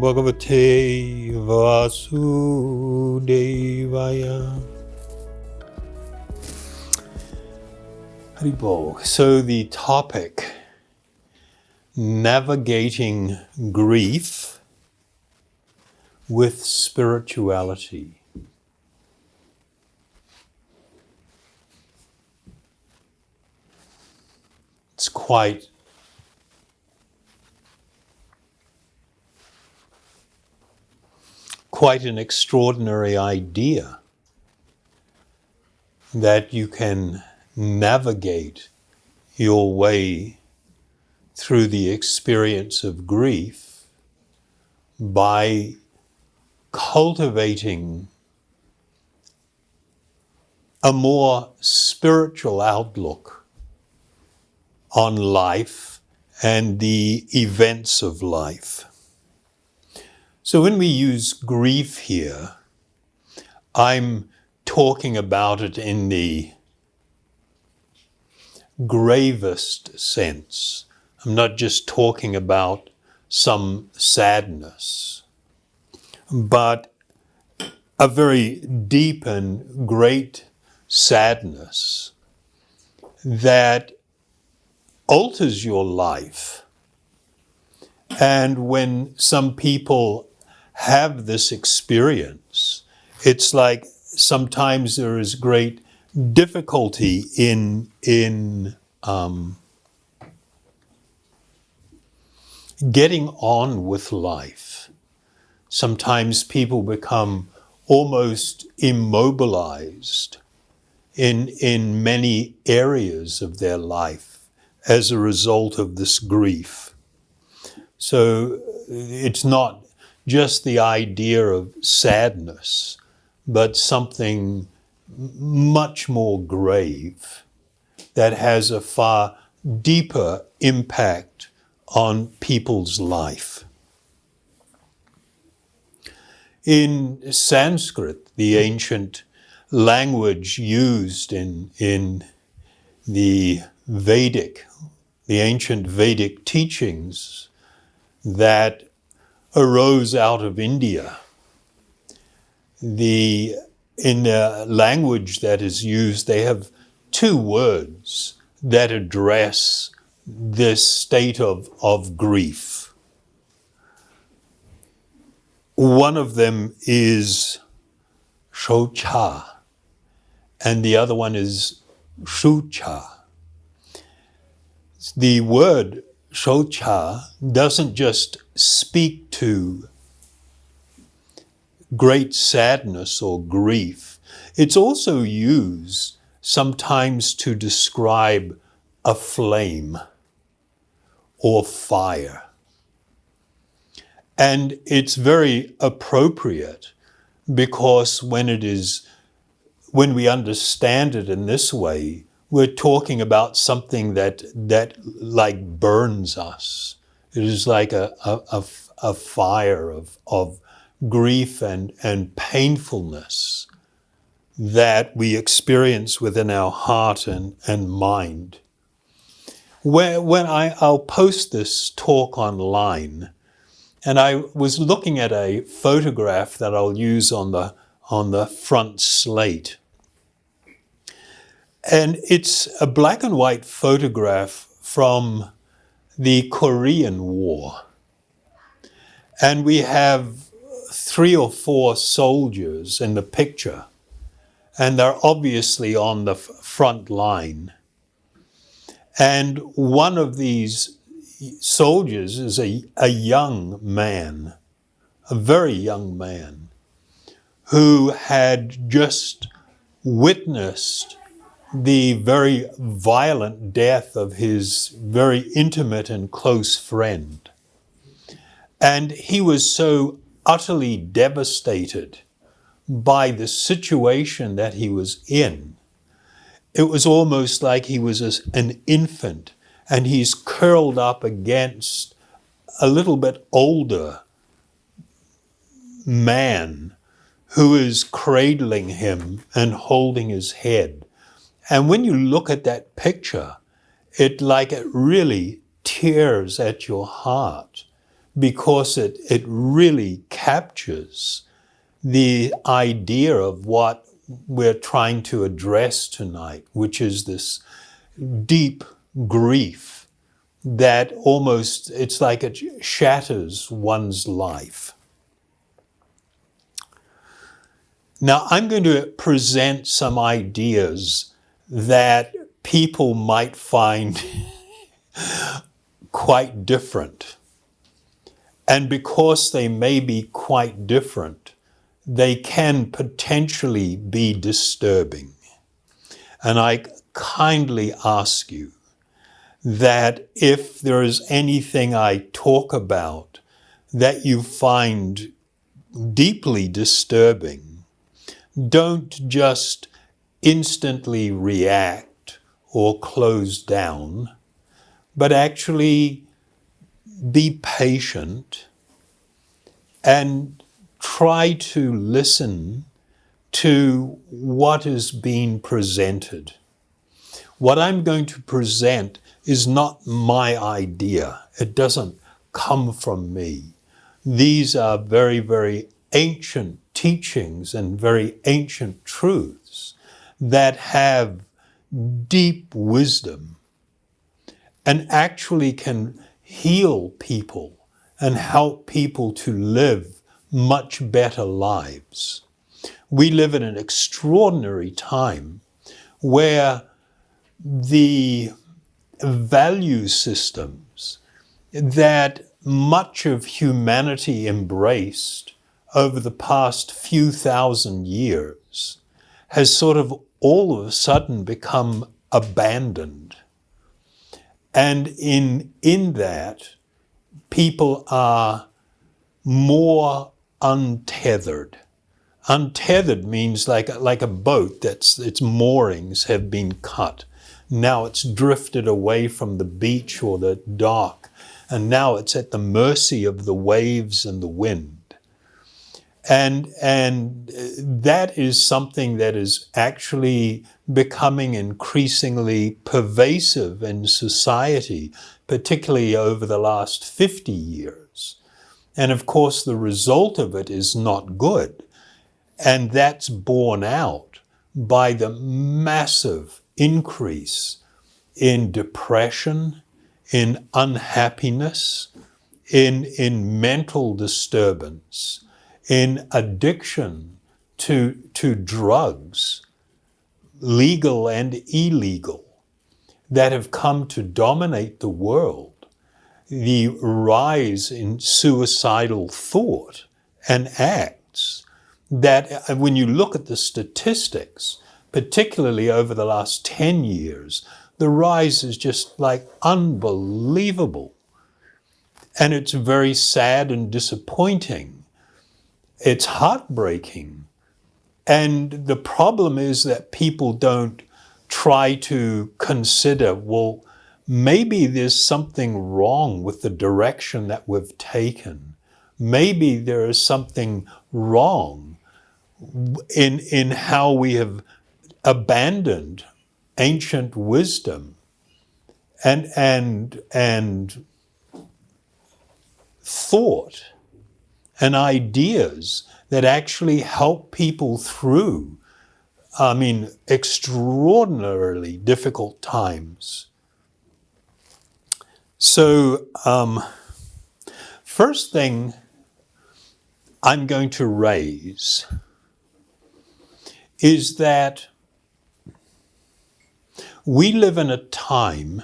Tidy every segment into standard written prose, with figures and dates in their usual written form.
Bhagavate Vasudevaya. Haribol. So the topic, navigating grief with spirituality. It's quite an extraordinary idea that you can navigate your way through the experience of grief by cultivating a more spiritual outlook on life and the events of life. So when we use grief here, I'm talking about it in the gravest sense. I'm not just talking about some sadness, but a very deep and great sadness that alters your life. And when some people have this experience, it's like sometimes there is great difficulty in getting on with life. Sometimes people become almost immobilized in many areas of their life as a result of this grief. So it's not just the idea of sadness, but something much more grave that has a far deeper impact on people's life. In Sanskrit, the ancient language used in the ancient Vedic teachings that arose out of India, in the language that is used, they have two words that address this state of grief. One of them is shocha, and the other one is shucha. The word shocha doesn't just speak to great sadness or grief. It's also used sometimes to describe a flame or fire. And it's very appropriate because when we understand it in this way, we're talking about something that like burns us. It is like a fire of grief and painfulness that we experience within our heart and mind. When I'll post this talk online, and I was looking at a photograph that I'll use on the front slate. And it's a black and white photograph from the Korean War. And we have 3 or 4 soldiers in the picture, and they're obviously on the front line. And one of these soldiers is a young man, a very young man, who had just witnessed the very violent death of his very intimate and close friend. And he was so utterly devastated by the situation that he was in. It was almost like he was an infant, and he's curled up against a little bit older man who is cradling him and holding his head. And when you look at that picture, it really tears at your heart, because it really captures the idea of what we're trying to address tonight, which is this deep grief that almost, it's like it shatters one's life. Now, I'm going to present some ideas that people might find quite different. And because they may be quite different, they can potentially be disturbing. And I kindly ask you that if there is anything I talk about that you find deeply disturbing, don't just instantly react or close down, but actually be patient and try to listen to what is being presented. What I'm going to present is not my idea. It doesn't come from me. These are very, very ancient teachings and very ancient truths that have deep wisdom and actually can heal people and help people to live much better lives. We live in an extraordinary time where the value systems that much of humanity embraced over the past few thousand years has sort of all of a sudden become abandoned. And in that, people are more untethered. Untethered means like a boat its moorings have been cut. Now it's drifted away from the beach or the dock, and now it's at the mercy of the waves and the wind. And that is something that is actually becoming increasingly pervasive in society, particularly over the last 50 years. And of course, the result of it is not good. And that's borne out by the massive increase in depression, in unhappiness, in mental disturbance, in addiction to drugs, legal and illegal, that have come to dominate the world. The rise in suicidal thought and acts that, when you look at the statistics, particularly over the last 10 years, the rise is just like unbelievable. And it's very sad and disappointing. It's heartbreaking. And the problem is that people don't try to consider, well, maybe there's something wrong with the direction that we've taken. Maybe there is something wrong in how we have abandoned ancient wisdom and thought and ideas that actually help people through, extraordinarily difficult times. So, first thing I'm going to raise is that we live in a time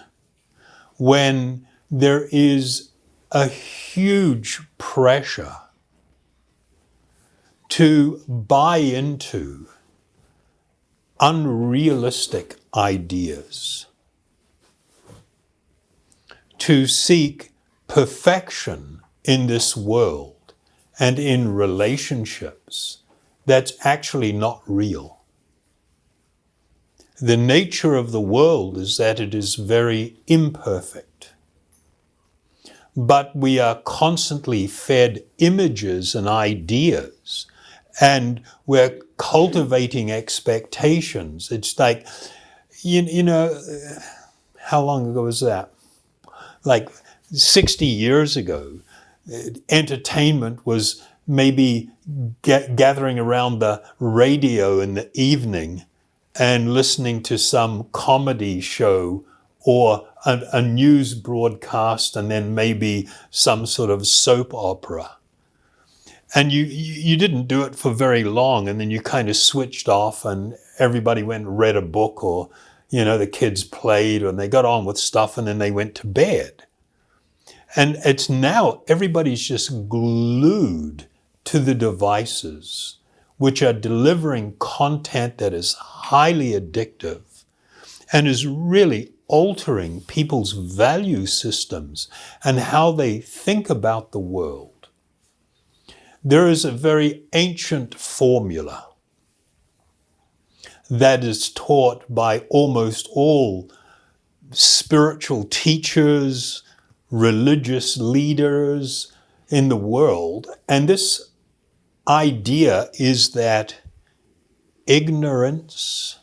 when there is a huge pressure to buy into unrealistic ideas, to seek perfection in this world and in relationships that's actually not real. The nature of the world is that it is very imperfect. But we are constantly fed images and ideas, and we're cultivating expectations. It's like, how long ago was that? Like 60 years ago, entertainment was maybe gathering around the radio in the evening and listening to some comedy show or a news broadcast, and then maybe some sort of soap opera. And you didn't do it for very long, and then you kind of switched off and everybody went and read a book, or, the kids played and they got on with stuff, and then they went to bed. And it's now everybody's just glued to the devices, which are delivering content that is highly addictive and is really altering people's value systems and how they think about the world. There is a very ancient formula that is taught by almost all spiritual teachers, religious leaders in the world. And this idea is that ignorance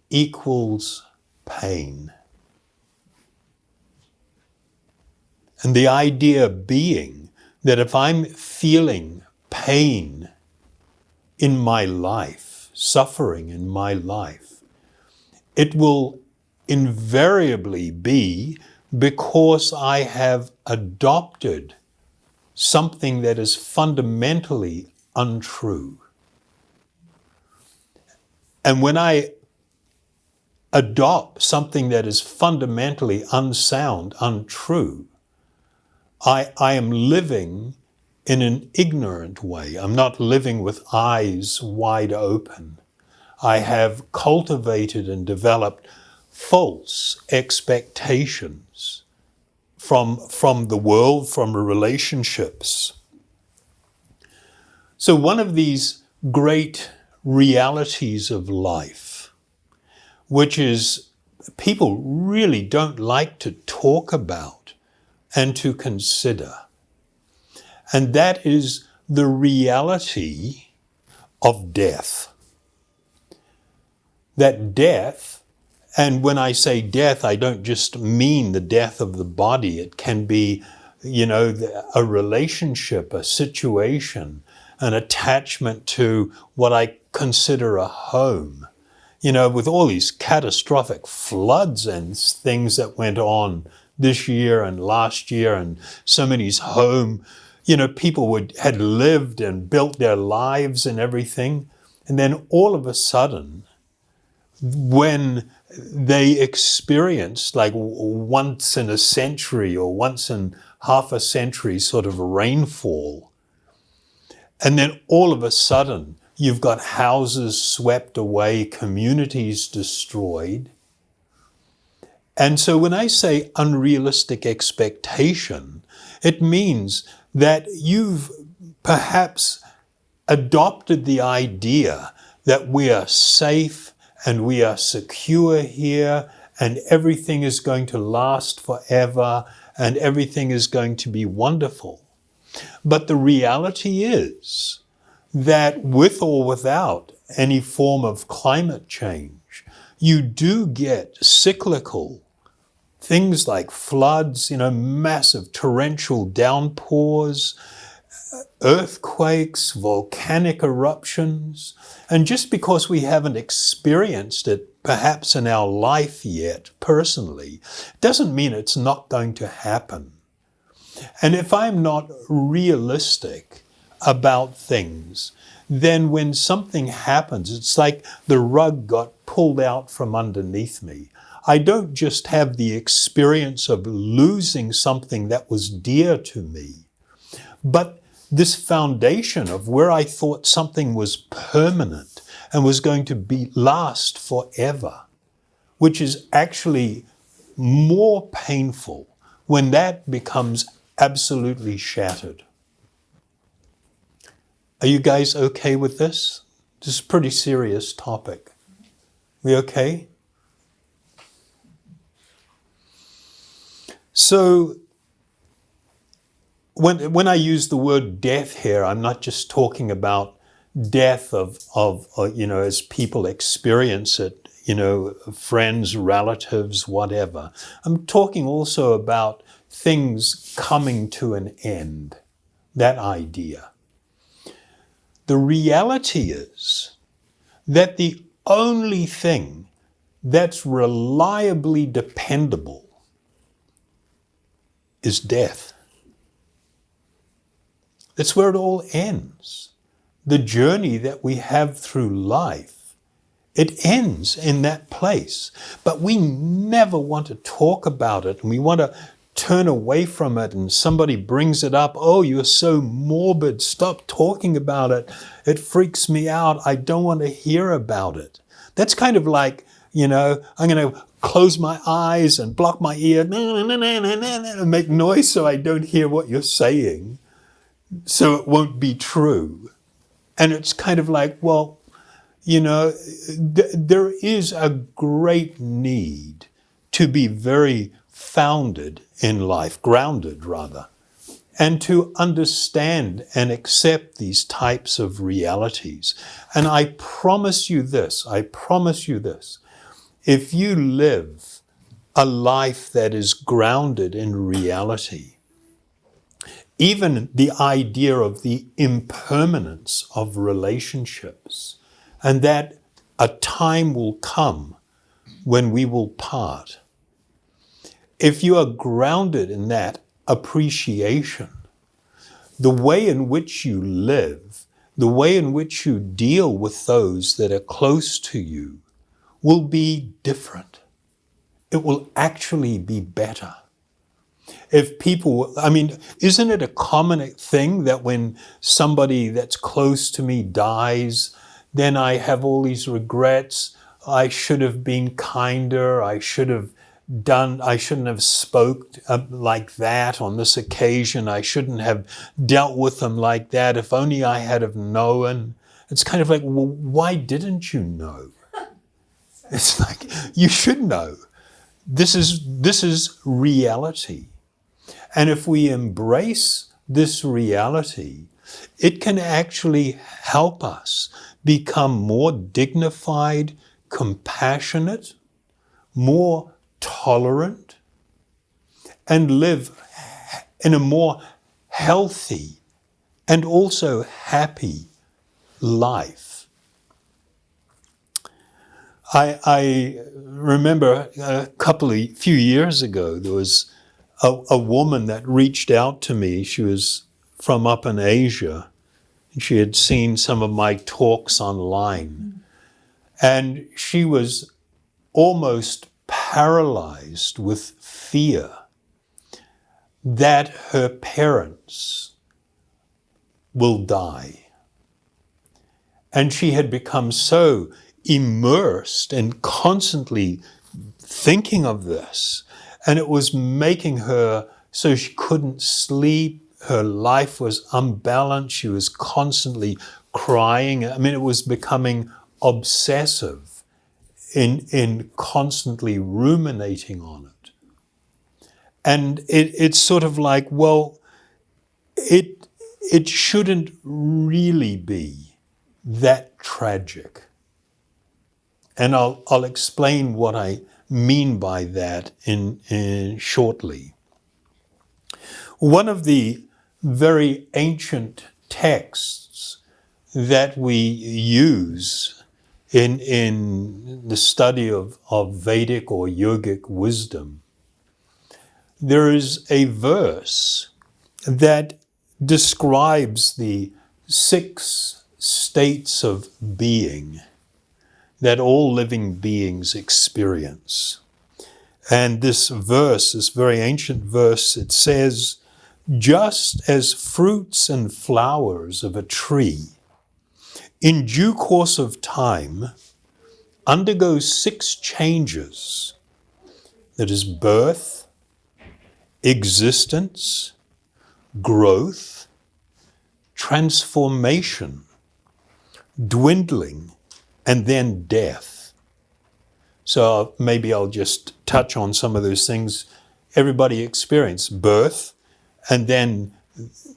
equals pain. And the idea being that if I'm feeling pain in my life, suffering in my life, it will invariably be because I have adopted something that is fundamentally untrue. And when I adopt something that is fundamentally unsound, untrue, I am living in an ignorant way. I'm not living with eyes wide open. I have cultivated and developed false expectations from the world, from relationships. So one of these great realities of life, which is people really don't like to talk about and to consider, and that is the reality of death. That death, and when I say death, I don't just mean the death of the body. It can be, a relationship, a situation, an attachment to what I consider a home. With all these catastrophic floods and things that went on this year and last year, and so many's home, people had lived and built their lives and everything. And then all of a sudden, when they experienced like once in a century or once in half a century sort of rainfall, and then all of a sudden you've got houses swept away, communities destroyed. And so when I say unrealistic expectation, it means that you've perhaps adopted the idea that we are safe and we are secure here and everything is going to last forever and everything is going to be wonderful. But the reality is that with or without any form of climate change, you do get cyclical things like floods, massive torrential downpours, earthquakes, volcanic eruptions. And just because we haven't experienced it perhaps in our life yet personally, doesn't mean it's not going to happen. And if I'm not realistic about things, then when something happens, it's like the rug got pulled out from underneath me. I don't just have the experience of losing something that was dear to me, but this foundation of where I thought something was permanent and was going to last forever, which is actually more painful when that becomes absolutely shattered. Are you guys okay with this? This is a pretty serious topic. We okay? So when I use the word death here, I'm not just talking about death of as people experience it, friends, relatives, whatever. I'm talking also about things coming to an end, that idea. The reality is that the only thing that's reliably dependable is death. That's where it all ends. The journey that we have through life, it ends in that place. But we never want to talk about it, and we want to turn away from it, and somebody brings it up. Oh, you're so morbid. Stop talking about it. It freaks me out. I don't want to hear about it. That's kind of like, I'm going to close my eyes and block my ear and make noise so I don't hear what you're saying, so it won't be true. And it's kind of like, well, there is a great need to be very founded in life, grounded rather, and to understand and accept these types of realities. And I promise you this, if you live a life that is grounded in reality, even the idea of the impermanence of relationships, and that a time will come when we will part. If you are grounded in that appreciation, the way in which you live, the way in which you deal with those that are close to you will be different. It will actually be better. If people, isn't it a common thing that when somebody that's close to me dies, then I have all these regrets. I should have been kinder. I shouldn't have spoke like that on this occasion. I shouldn't have dealt with them like that. If only I had have known. It's kind of like, well, why didn't you know? It's like, you should know. This is reality. And if we embrace this reality, it can actually help us become more dignified, compassionate, more tolerant, and live in a more healthy and also happy life. I remember few years ago, there was a woman that reached out to me. She was from up in Asia, and she had seen some of my talks online. And she was almost paralyzed with fear that her parents will die. And she had become so immersed and constantly thinking of this. And it was making her so she couldn't sleep. Her life was unbalanced. She was constantly crying. It was becoming obsessive in constantly ruminating on it. And it's sort of like, well, it shouldn't really be that tragic. And I'll explain what I mean by that in shortly. One of the very ancient texts that we use in the study of Vedic or yogic wisdom, there is a verse that describes the 6 states of being that all living beings experience. And this verse, this very ancient verse, it says, just as fruits and flowers of a tree in due course of time undergo 6 changes, that is birth, existence, growth, transformation, dwindling, and then death. So maybe I'll just touch on some of those things. Everybody experienced birth, and then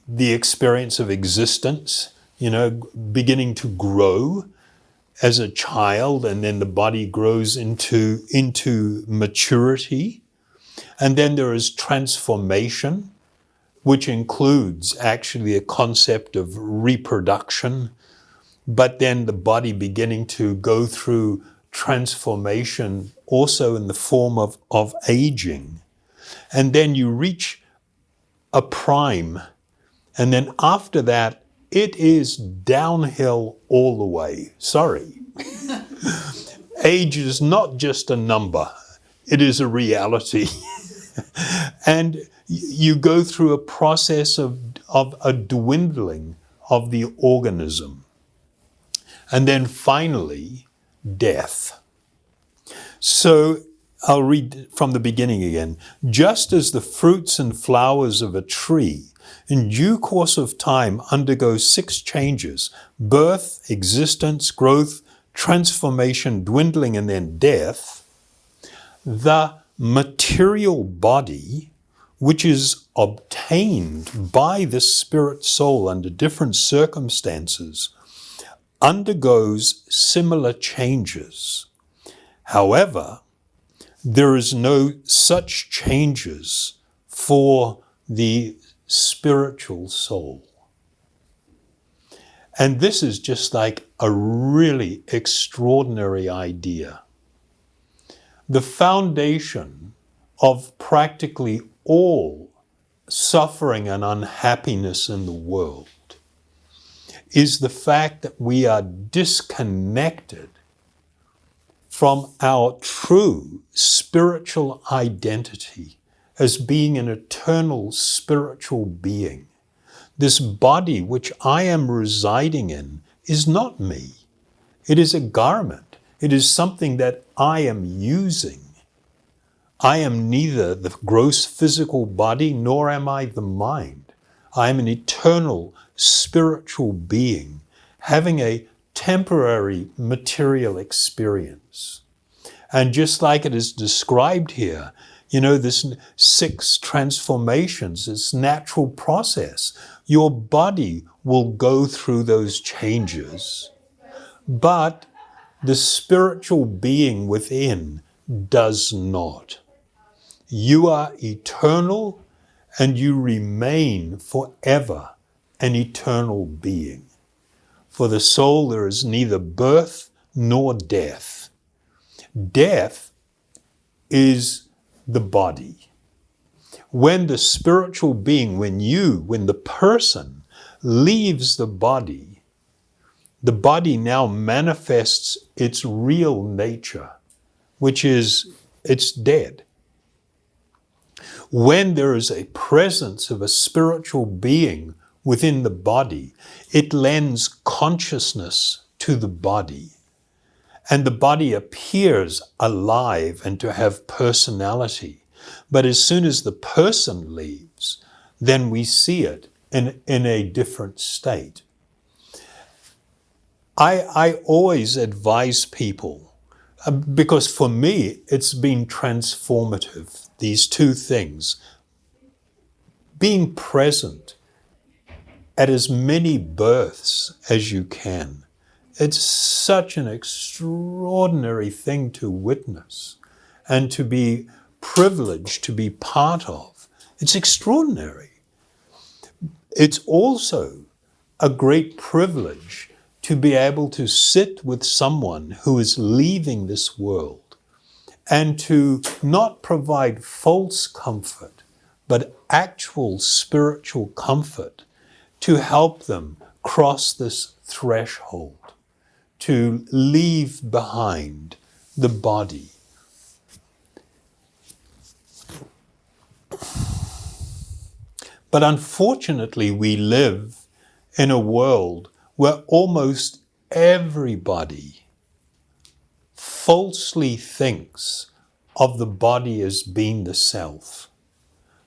the experience of existence, beginning to grow as a child, and then the body grows into maturity. And then there is transformation, which includes actually a concept of reproduction, but then the body beginning to go through transformation also in the form of aging. And then you reach a prime, and then after that, it is downhill all the way. Sorry. Age is not just a number, it is a reality. And you go through a process of a dwindling of the organism. And then finally, death. So I'll read from the beginning again. Just as the fruits and flowers of a tree in due course of time undergo 6 changes: birth, existence, growth, transformation, dwindling, and then death, the material body, which is obtained by the spirit soul under different circumstances, undergoes similar changes. However, there is no such changes for the spiritual soul. And this is just like a really extraordinary idea. The foundation of practically all suffering and unhappiness in the world is the fact that we are disconnected from our true spiritual identity as being an eternal spiritual being. This body which I am residing in is not me. It is a garment. It is something that I am using. I am neither the gross physical body, nor am I the mind. I am an eternal spiritual being having a temporary material experience. And just like it is described here, this 6 transformations, this natural process, your body will go through those changes, but the spiritual being within does not. You are eternal and you remain forever an eternal being. For the soul there is neither birth nor death. Death is the body. When the spiritual being, when the person leaves the body now manifests its real nature, which is it's dead. When there is a presence of a spiritual being within the body, it lends consciousness to the body. And the body appears alive and to have personality. But as soon as the person leaves, then we see it in a different state. I always advise people, because for me, it's been transformative, these 2 things. Being present at as many births as you can. It's such an extraordinary thing to witness and to be privileged to be part of. It's extraordinary. It's also a great privilege to be able to sit with someone who is leaving this world and to not provide false comfort, but actual spiritual comfort to help them cross this threshold, to leave behind the body. But unfortunately, we live in a world where almost everybody falsely thinks of the body as being the self.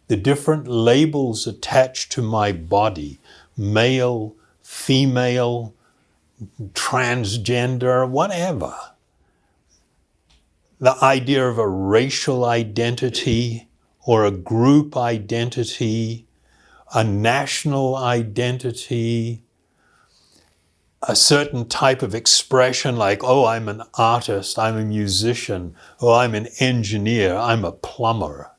The different labels attached to my body, male, female, transgender, whatever. The idea of a racial identity or a group identity, a national identity, a certain type of expression like, oh, I'm an artist, I'm a musician, or I'm an engineer, I'm a plumber.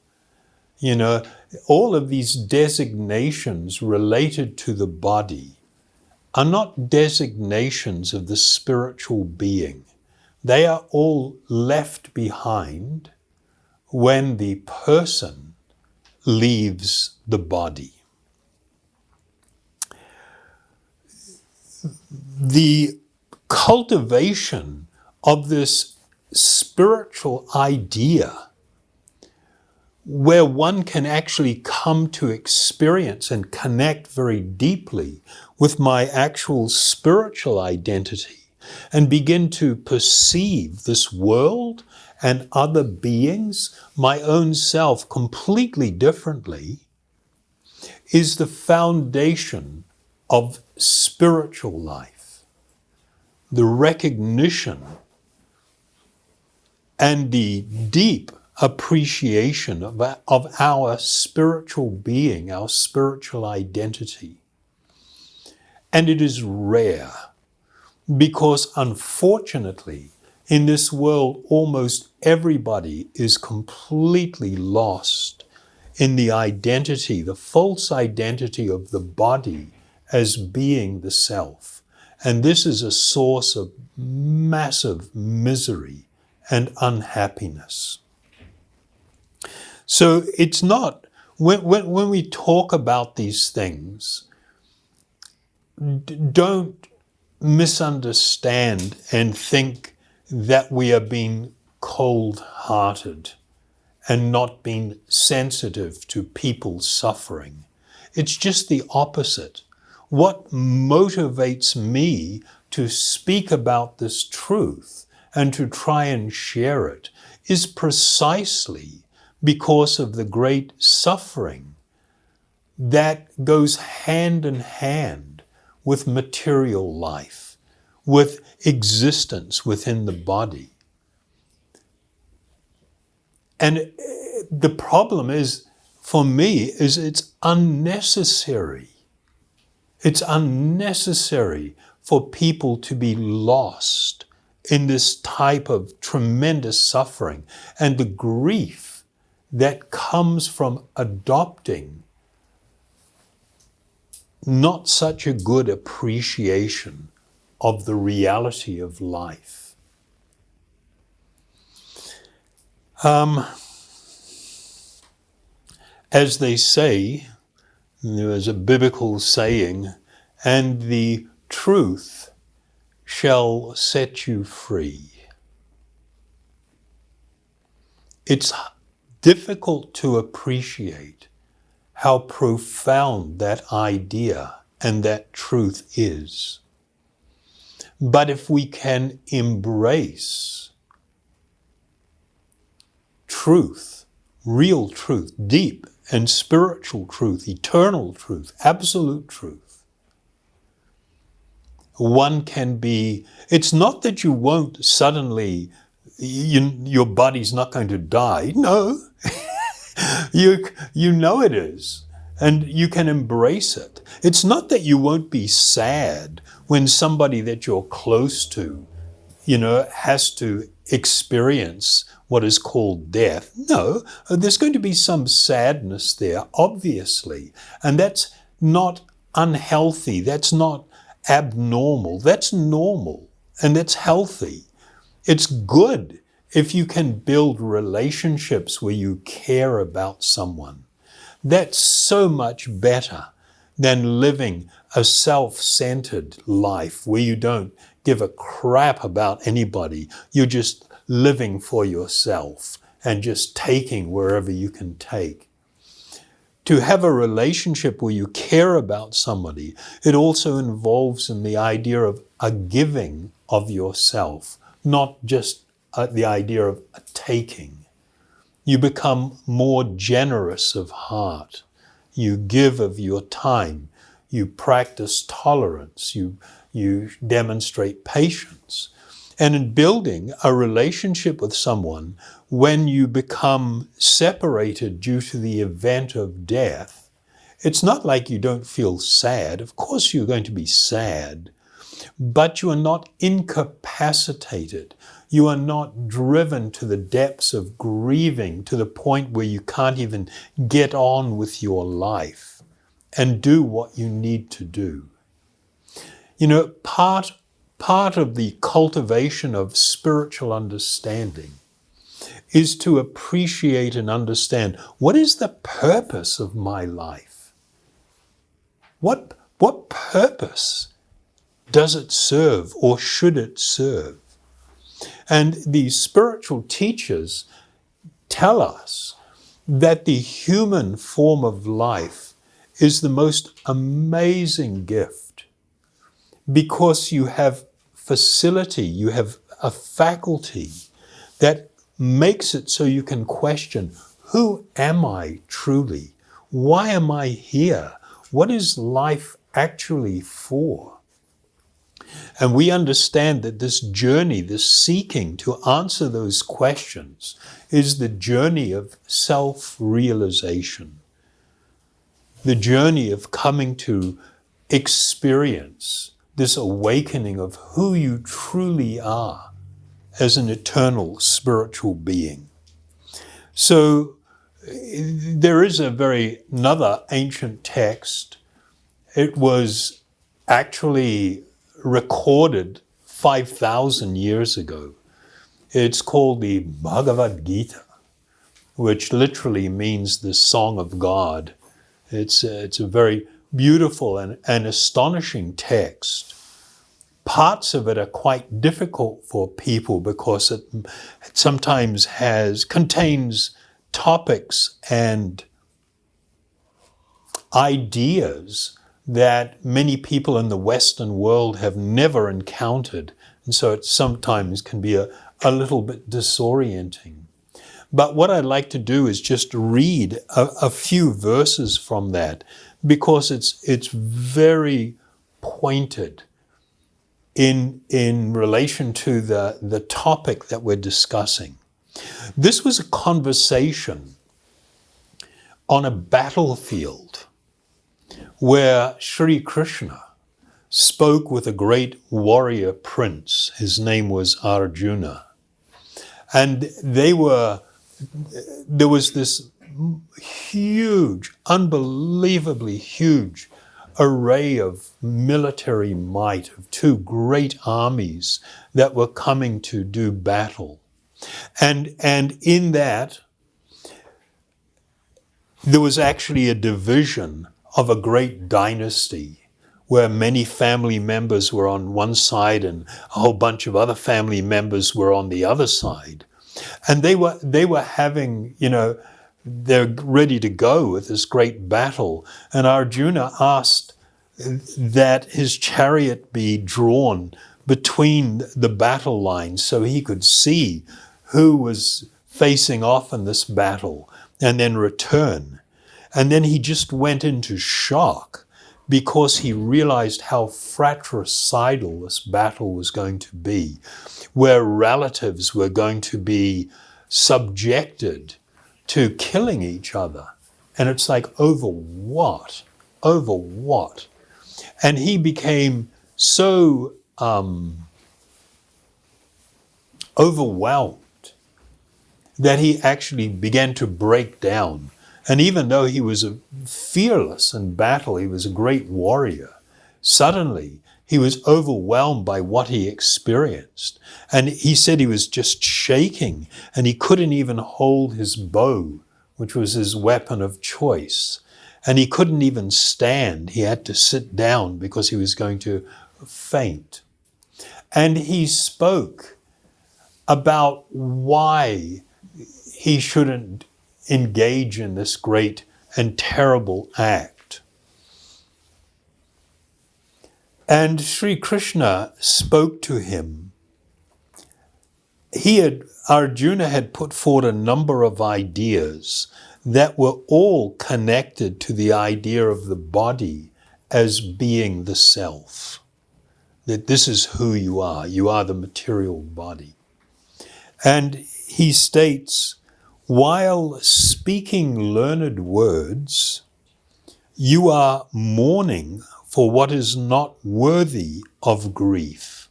You know, all of these designations related to the body are not designations of the spiritual being. They are all left behind when the person leaves the body. The cultivation of this spiritual idea where one can actually come to experience and connect very deeply with my actual spiritual identity and begin to perceive this world and other beings, my own self, completely differently, is the foundation of spiritual life. The recognition and the deep appreciation of our spiritual being, our spiritual identity. And it is rare because, unfortunately, in this world, almost everybody is completely lost in the identity, the false identity of the body as being the self. And this is a source of massive misery and unhappiness. So it's not, when we talk about these things, don't misunderstand and think that we are being cold-hearted and not being sensitive to people's suffering. It's just the opposite. What motivates me to speak about this truth and to try and share it is precisely because of the great suffering that goes hand in hand with material life, with existence within the body. And the problem is, for me, is it's unnecessary. It's unnecessary for people to be lost in this type of tremendous suffering and the grief that comes from adopting not such a good appreciation of the reality of life. As they say, there is a biblical saying, and the truth shall set you free. It's difficult to appreciate how profound that idea and that truth is. But if we can embrace truth, real truth, deep and spiritual truth, eternal truth, absolute truth, one can be, it's not that you won't suddenly, your body's not going to die. No, you know it is, and you can embrace it. It's not that you won't be sad when somebody that you're close to, has to experience what is called death. No, there's going to be some sadness there, obviously, and that's not unhealthy. That's not abnormal. That's normal, and that's healthy. It's good if you can build relationships where you care about someone. That's so much better than living a self-centered life where you don't give a crap about anybody. You're just living for yourself and just taking wherever you can take. To have a relationship where you care about somebody, it also involves in the idea of a giving of yourself, not just the idea of a taking. You become more generous of heart. You give of your time. You practice tolerance. You demonstrate patience. And in building a relationship with someone, when you become separated due to the event of death, it's not like you don't feel sad. Of course you're going to be sad, but you are not incapacitated. You are not driven to the depths of grieving to the point where you can't even get on with your life and do what you need to do. You know, part of the cultivation of spiritual understanding is to appreciate and understand, what is the purpose of my life? What purpose does it serve, or should it serve? And the spiritual teachers tell us that the human form of life is the most amazing gift, because you have facility, you have a faculty that makes it so you can question, who am I truly? Why am I here? What is life actually for? And we understand that this journey, this seeking to answer those questions, is the journey of self-realization, the journey of coming to experience this awakening of who you truly are as an eternal spiritual being. So there is another ancient text. It was actually recorded 5,000 years ago. It's called the Bhagavad Gita, which literally means the Song of God. It's a very beautiful and astonishing text. Parts of it are quite difficult for people because it sometimes contains topics and ideas that many people in the Western world have never encountered. And so it sometimes can be a little bit disorienting. But what I'd like to do is just read a few verses from that, because it's very pointed in relation to the topic that we're discussing. This was a conversation on a battlefield where Sri Krishna spoke with a great warrior prince. His name was Arjuna. And there was this huge, unbelievably huge array of military might of two great armies that were coming to do battle. And in that, there was actually a division of a great dynasty where many family members were on one side and a whole bunch of other family members were on the other side. And they were having, they're ready to go with this great battle. And Arjuna asked that his chariot be drawn between the battle lines so he could see who was facing off in this battle and then return. And then he just went into shock because he realized how fratricidal this battle was going to be, where relatives were going to be subjected to killing each other. And it's like, over what? Over what? And he became so overwhelmed that he actually began to break down. And even though he was fearless in battle, he was a great warrior, suddenly he was overwhelmed by what he experienced. And he said he was just shaking and he couldn't even hold his bow, which was his weapon of choice. And he couldn't even stand. He had to sit down because he was going to faint. And he spoke about why he shouldn't engage in this great and terrible act. And Sri Krishna spoke to him. Arjuna had put forward a number of ideas that were all connected to the idea of the body as being the self. That this is who you are the material body. And he states, while speaking learned words, you are mourning for what is not worthy of grief.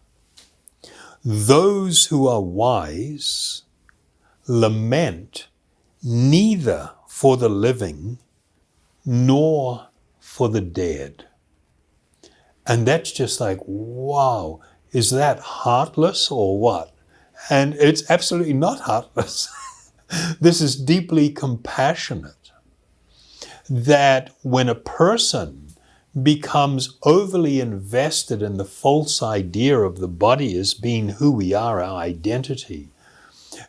Those who are wise lament neither for the living nor for the dead. And that's just like, wow, is that heartless or what? And it's absolutely not heartless. This is deeply compassionate. That when a person becomes overly invested in the false idea of the body as being who we are, our identity,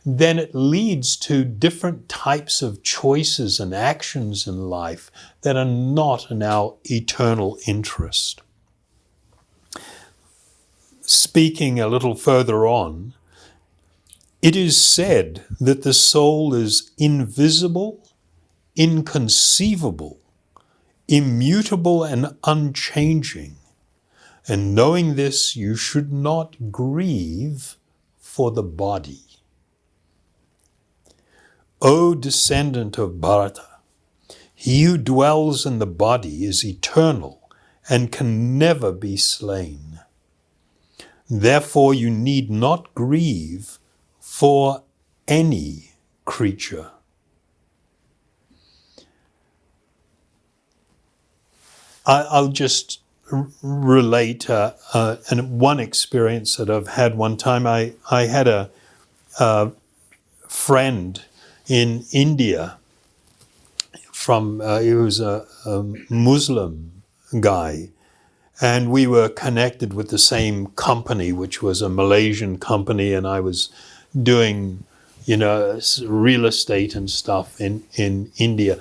then it leads to different types of choices and actions in life that are not in our eternal interest. Speaking a little further on, it is said that the soul is invisible, inconceivable, immutable and unchanging. And knowing this, you should not grieve for the body. O descendant of Bharata, he who dwells in the body is eternal and can never be slain. Therefore you need not grieve for any creature. I'll just relate one experience that I've had one time. I had a friend in India he was a Muslim guy, and we were connected with the same company, which was a Malaysian company, and I was doing, real estate and stuff in India.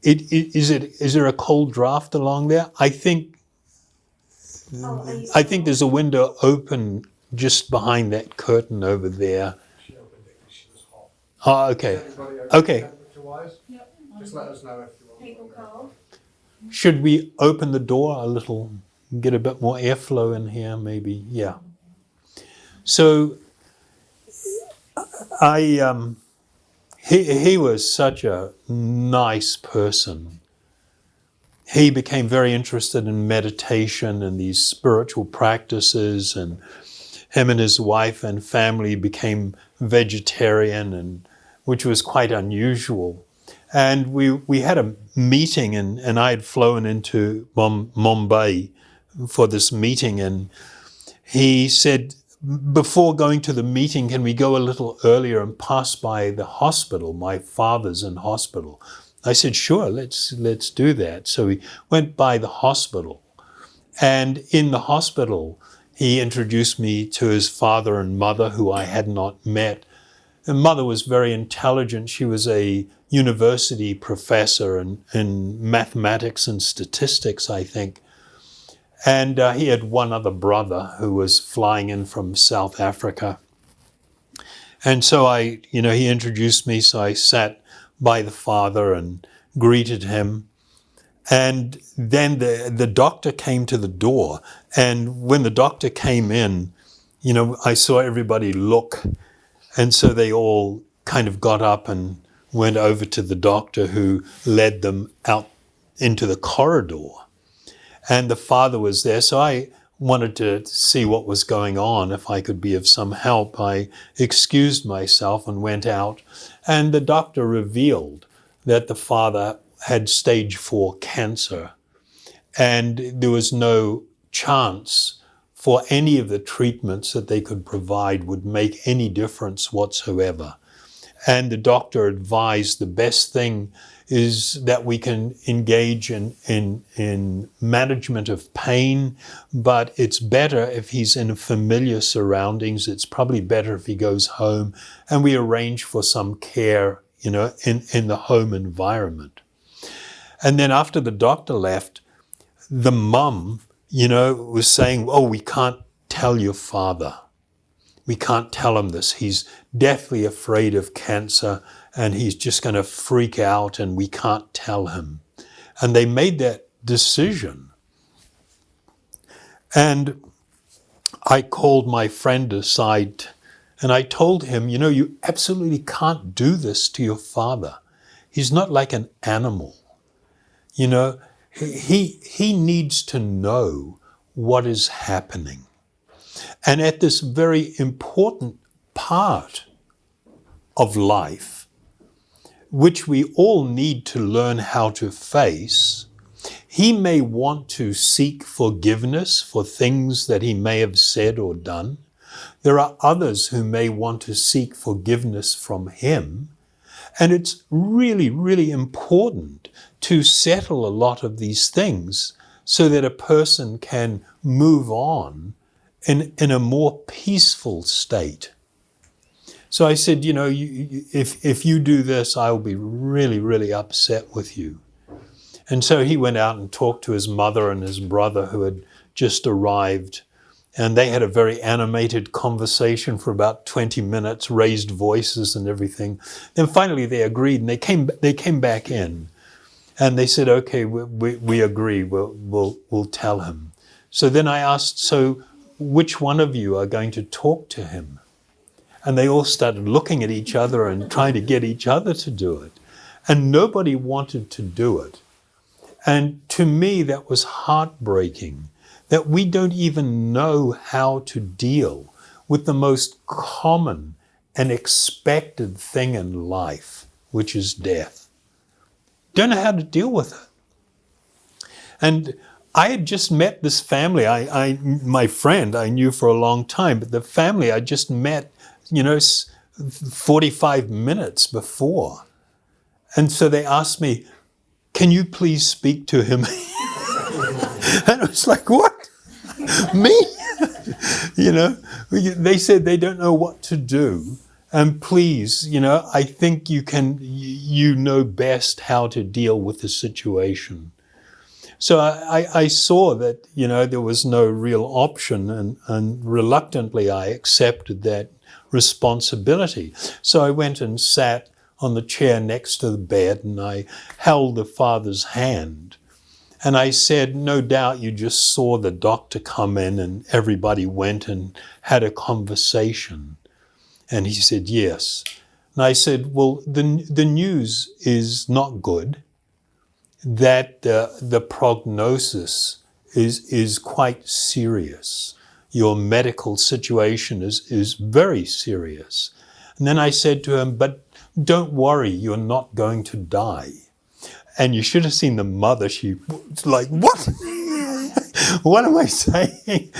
Is there a cold draft along there? I think there's a window open just behind that curtain over there. She opened it because she was hot. Oh, okay. Okay. Temperature-wise? Yep. Just let us know if you want. People cold. Should we open the door a little, get a bit more airflow in here, maybe? Yeah. So he was such a nice person. He became very interested in meditation and these spiritual practices, and him and his wife and family became vegetarian, and which was quite unusual. And we had a meeting, and I had flown into Mumbai for this meeting, and he said, before going to the meeting, can we go a little earlier and pass by the hospital? My father's in hospital. I said, sure, let's do that. So we went by the hospital, and in the hospital, he introduced me to his father and mother, who I had not met. The mother was very intelligent. She was a university professor in mathematics and statistics, I think. And he had one other brother who was flying in from South Africa. And so he introduced me, so I sat by the father and greeted him. And then the doctor came to the door. And when the doctor came in, I saw everybody look. And so they all kind of got up and went over to the doctor, who led them out into the corridor. And the father was there. So I wanted to see what was going on, if I could be of some help. I excused myself and went out. And the doctor revealed that the father had stage 4 cancer. And there was no chance for any of the treatments that they could provide would make any difference whatsoever. And the doctor advised the best thing is that we can engage in management of pain, but it's better if he's in familiar surroundings. It's probably better if he goes home, and we arrange for some care, in the home environment. And then after the doctor left, the mum, was saying, oh, we can't tell your father. We can't tell him this. He's deathly afraid of cancer, and he's just going to freak out, and we can't tell him. And they made that decision. And I called my friend aside, and I told him, you absolutely can't do this to your father. He's not like an animal. He needs to know what is happening. And at this very important part of life, which we all need to learn how to face, he may want to seek forgiveness for things that he may have said or done. There are others who may want to seek forgiveness from him. And it's really, really important to settle a lot of these things so that a person can move on in a more peaceful state. So I said, if you do this, I'll be really, really upset with you. And so he went out and talked to his mother and his brother who had just arrived. And they had a very animated conversation for about 20 minutes, raised voices and everything. Then finally they agreed, and they came back in. And they said, okay, we agree, we'll tell him. So then I asked, so which one of you are going to talk to him? And they all started looking at each other and trying to get each other to do it. And nobody wanted to do it. And to me, that was heartbreaking, that we don't even know how to deal with the most common and expected thing in life, which is death. Don't know how to deal with it. And I had just met this family. My friend I knew for a long time, but the family I just met, 45 minutes before. And so they asked me, can you please speak to him? And it was like, what? Me? They said they don't know what to do. And please, I think you know best how to deal with the situation. So I saw that, there was no real option, and reluctantly I accepted that responsibility. So I went and sat on the chair next to the bed, and I held the father's hand. And I said, no doubt you just saw the doctor come in and everybody went and had a conversation. And he said, yes. And I said, well, the news is not good, that the prognosis is quite serious. Your medical situation is very serious. And then I said to him, but don't worry, you're not going to die. And you should have seen the mother. She was like, what? What am I saying?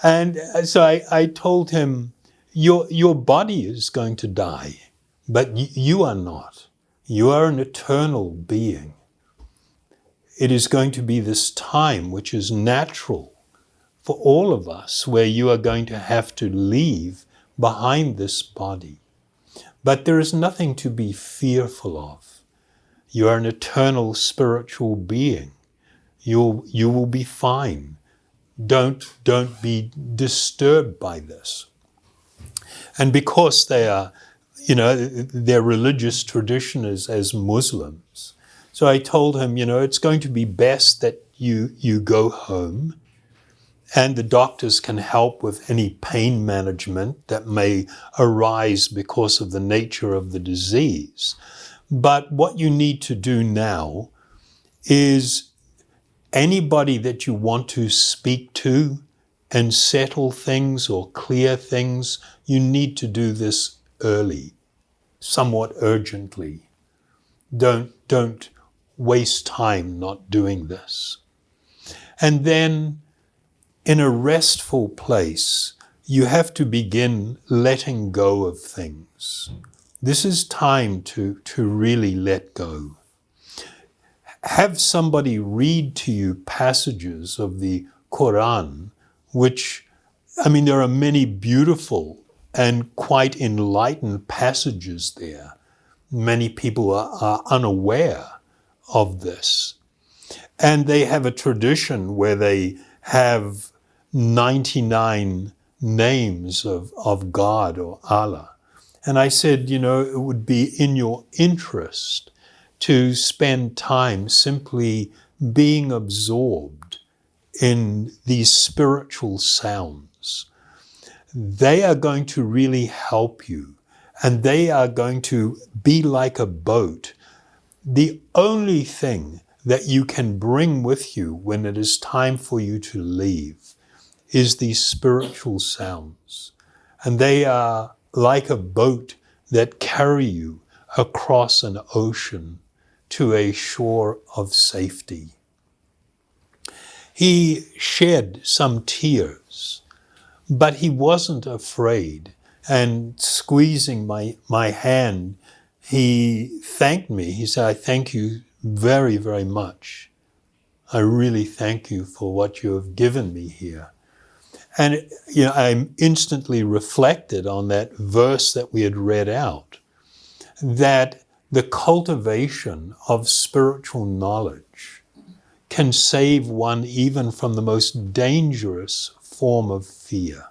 And so I told him, your body is going to die, but you are not. You are an eternal being. It is going to be this time which is natural for all of us, where you are going to have to leave behind this body. But there is nothing to be fearful of. You are an eternal spiritual being. You will be fine. Don't be disturbed by this. And because they are, their religious tradition is as Muslims. So I told him, it's going to be best that you go home, and the doctors can help with any pain management that may arise because of the nature of the disease. But what you need to do now is anybody that you want to speak to and settle things or clear things, you need to do this early, somewhat urgently. Don't waste time not doing this. And then in a restful place, you have to begin letting go of things. This is time to really let go. Have somebody read to you passages of the Quran, which, there are many beautiful and quite enlightened passages there. Many people are unaware of this. And they have a tradition where they have 99 names of God or Allah. And I said, it would be in your interest to spend time simply being absorbed in these spiritual sounds. They are going to really help you, and they are going to be like a boat. The only thing that you can bring with you when it is time for you to leave is these spiritual sounds. And they are like a boat that carry you across an ocean to a shore of safety. He shed some tears, but he wasn't afraid. And squeezing my hand, he thanked me. He said, "I thank you very, very much. I really thank you for what you have given me here." And I instantly reflected on that verse that we had read out, that the cultivation of spiritual knowledge can save one even from the most dangerous form of fear.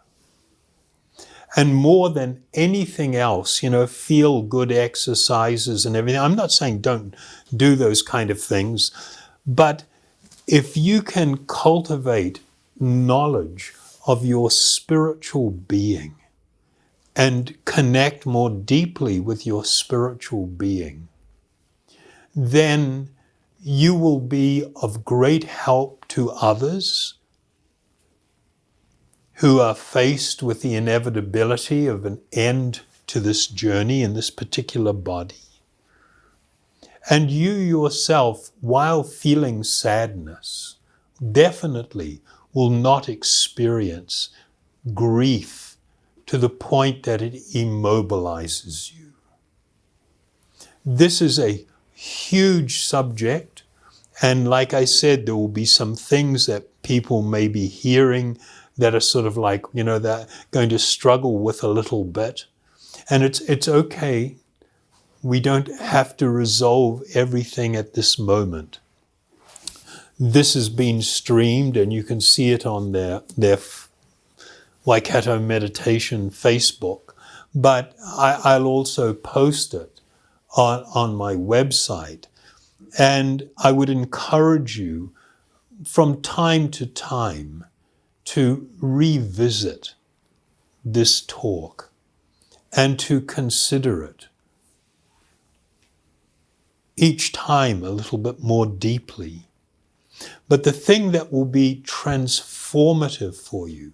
And more than anything else, feel good exercises and everything. I'm not saying don't do those kind of things, but if you can cultivate knowledge of your spiritual being and connect more deeply with your spiritual being, then you will be of great help to others who are faced with the inevitability of an end to this journey in this particular body. And you yourself, while feeling sadness, definitely will not experience grief to the point that it immobilizes you. This is a huge subject, and like I said, there will be some things that people may be hearing that are sort of like, they're going to struggle with a little bit. And it's okay. We don't have to resolve everything at this moment. This has been streamed, and you can see it on their Waikato Meditation Facebook. But I'll also post it on my website. And I would encourage you from time to time to revisit this talk and to consider it each time a little bit more deeply. But the thing that will be transformative for you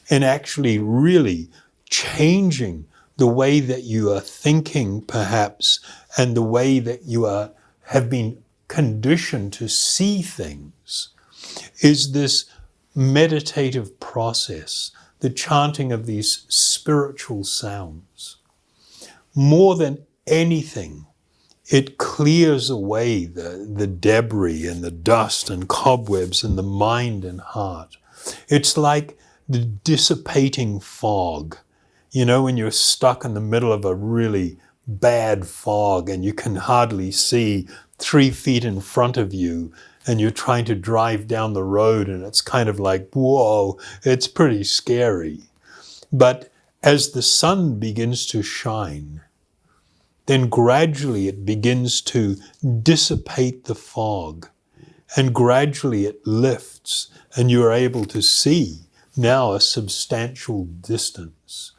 and actually really changing the way that you are thinking perhaps and the way that you have been conditioned to see things is this meditative process, the chanting of these spiritual sounds. More than anything, it clears away the debris and the dust and cobwebs in the mind and heart. It's like the dissipating fog. When you're stuck in the middle of a really bad fog and you can hardly see 3 feet in front of you, and you're trying to drive down the road, and it's kind of like, whoa, it's pretty scary. But as the sun begins to shine, then gradually it begins to dissipate the fog, and gradually it lifts, and you're able to see now a substantial distance.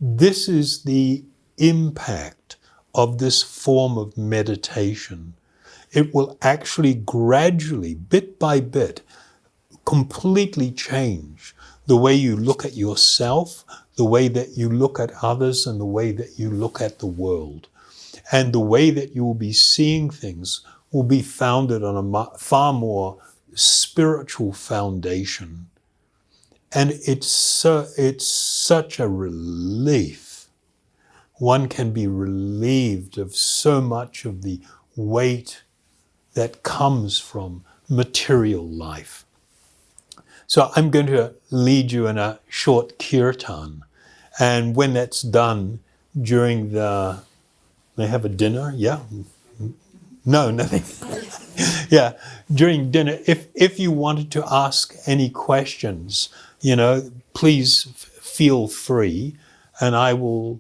This is the impact of this form of meditation. It will actually gradually, bit by bit, completely change the way you look at yourself, the way that you look at others, and the way that you look at the world. And the way that you will be seeing things will be founded on a far more spiritual foundation. And it's such a relief. One can be relieved of so much of the weight that comes from material life. So I'm going to lead you in a short kirtan. And when that's done, during the... May I have a dinner? Yeah? No, nothing. Yeah, during dinner, if you wanted to ask any questions, please feel free, and I will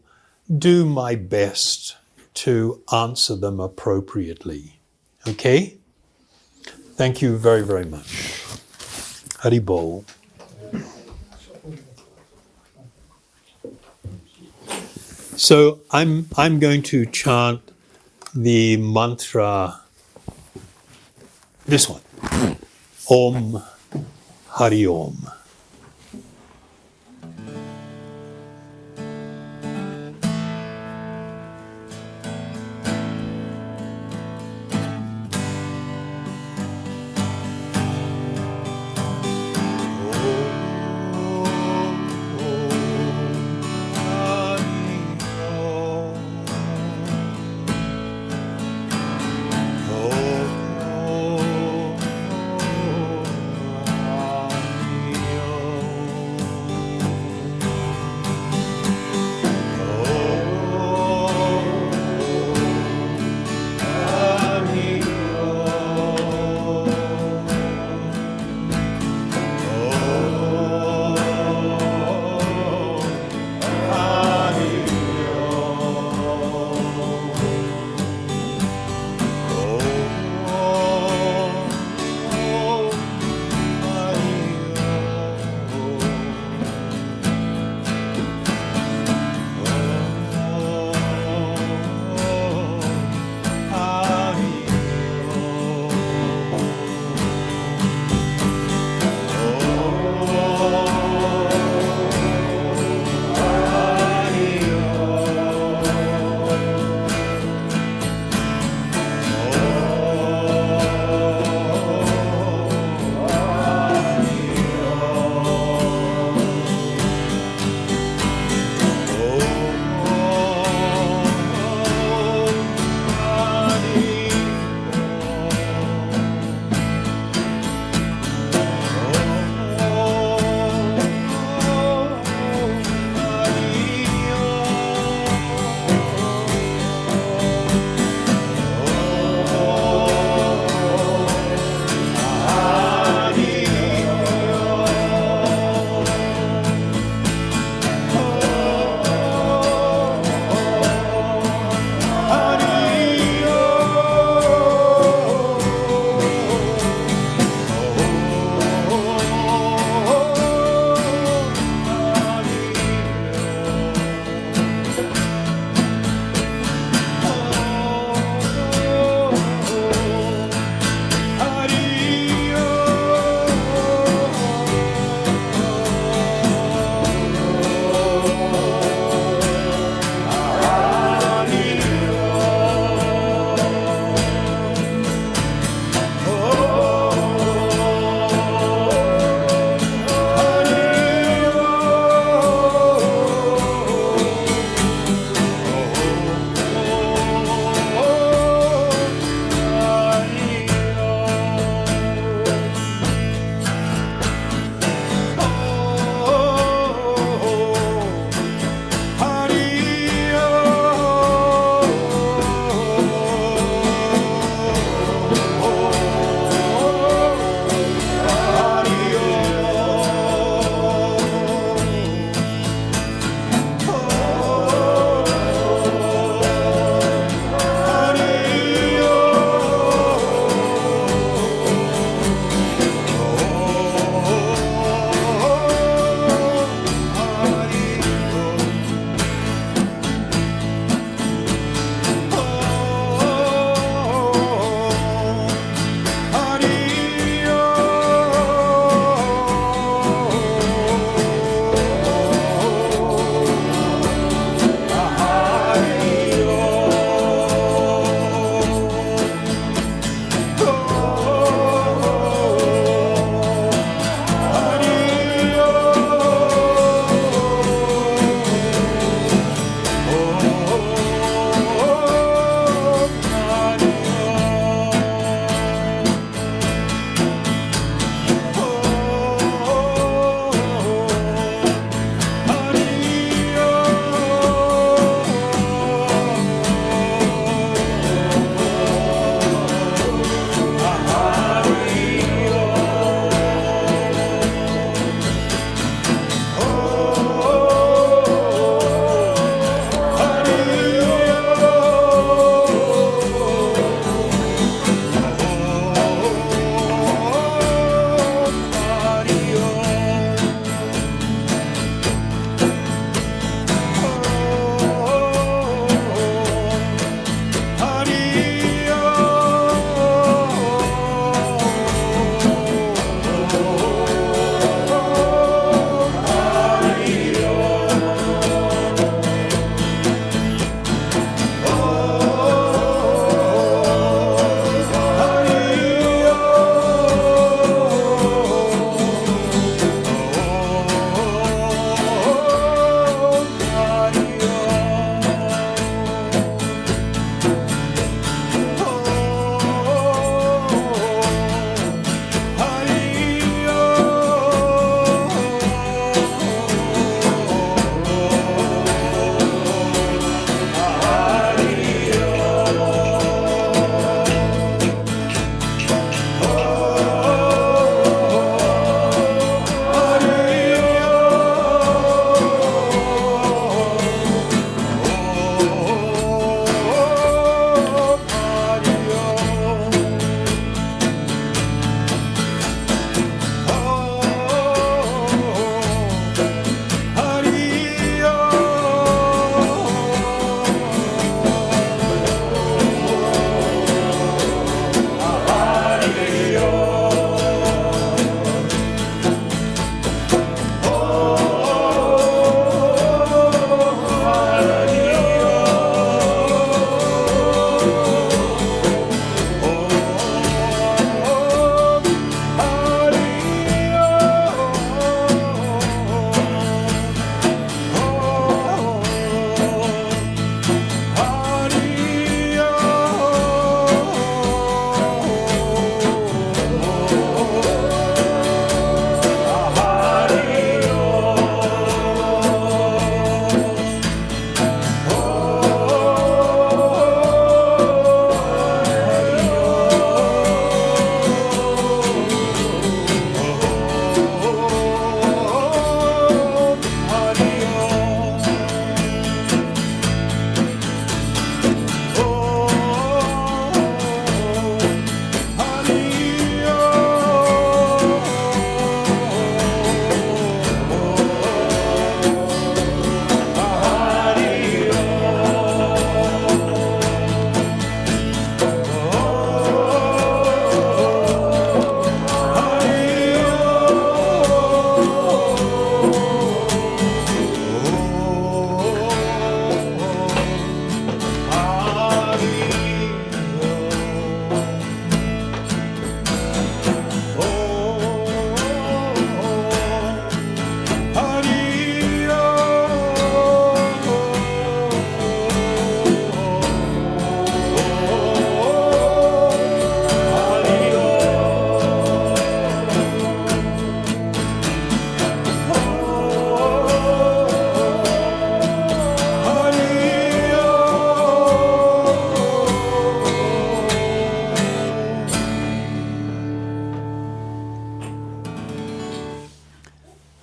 do my best to answer them appropriately. Okay? Thank you very, very much. Hari Bol. So I'm going to chant the mantra, this one, Om Hari Om.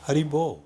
Haribol.